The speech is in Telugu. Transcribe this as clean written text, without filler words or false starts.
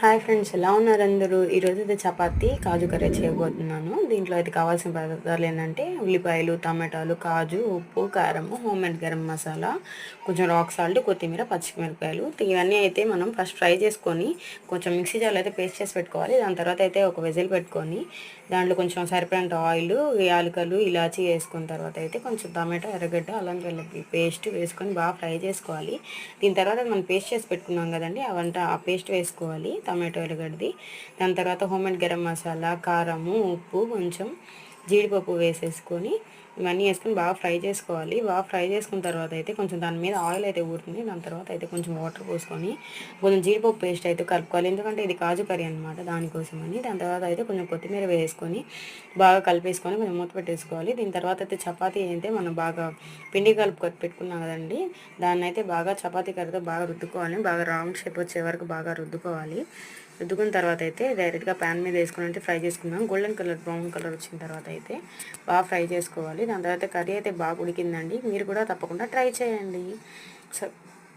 హాయ్ ఫ్రెండ్స్, ఎలా ఉన్నారు అందరూ? ఈరోజు అయితే చపాతీ కాజు కర్రీ చేయబోతున్నాను. దీంట్లో అయితే కావాల్సిన పదార్థాలు ఏంటంటే ఉల్లిపాయలు, టమాటాలు, కాజు, ఉప్పు, కారము, హోమ్మేడ్ గరం మసాలా, కొంచెం రాక్ సాల్ట్, కొత్తిమీర, పచ్చిమిరపకాయలు. ఇవన్నీ అయితే మనం ఫస్ట్ ఫ్రై చేసుకొని కొంచెం మిక్సీ జార్లో అయితే పేస్ట్ చేసి పెట్టుకోవాలి. దాని తర్వాత అయితే ఒక వెజిల్ పెట్టుకొని దాంట్లో కొంచెం సరిపడంత ఆయిల్, యాలకులు, ఇలాచీ వేసుకున్న తర్వాత అయితే కొంచెం టమాటా, ఎర్రగడ్డ, అల్లం వెల్లుల్లి పేస్ట్ వేసుకొని బాగా ఫ్రై చేసుకోవాలి. దీని తర్వాత మనం పేస్ట్ చేసి పెట్టుకున్నాం కదండి, ఆ పేస్ట్ వేసుకోవాలి, టమాటో ఎర్రగడ్డది. దాని తర్వాత హోమ్మేడ్ గరం మసాలా, కారము, ఉప్పు, కొంచెం జీడిపప్పు వేసేసుకొని ఇవన్నీ వేసుకొని బాగా ఫ్రై చేసుకోవాలి. బాగా ఫ్రై చేసుకున్న తర్వాత అయితే కొంచెం దాని మీద ఆయిల్ అయితే ఊరుతుంది. దాని తర్వాత అయితే కొంచెం వాటర్ పోసుకొని కొంచెం జీడిపప్పు పేస్ట్ అయితే కలుపుకోవాలి, ఎందుకంటే ఇది కాజు కర్రీ అనమాట, దానికోసమని. దాని తర్వాత అయితే కొంచెం కొత్తిమీర వేసుకొని బాగా కలిపేసుకొని కొంచెం మూత పెట్టేసుకోవాలి. దీని తర్వాత అయితే చపాతీ అయితే మనం బాగా పిండి కలుపు పెట్టుకున్నాం కదండి, దాన్ని అయితే బాగా చపాతీ కర్రీతో బాగా రుద్దుకోవాలి. బాగా రౌండ్ షేప్ వచ్చే వరకు బాగా రుద్దుకోవాలి. రుద్దుకున్న తర్వాత అయితే డైరెక్ట్గా ప్యాన్ మీద వేసుకుని అయితే ఫ్రై చేసుకుందాం. గోల్డెన్ కలర్, బ్రౌన్ కలర్ వచ్చిన తర్వాత అయితే బాగా ఫ్రై చేసుకోవాలి. దాని తర్వాత కర్రీ అయితే బాగా ఉడికిందండి. మీరు కూడా తప్పకుండా ట్రై చేయండి. సో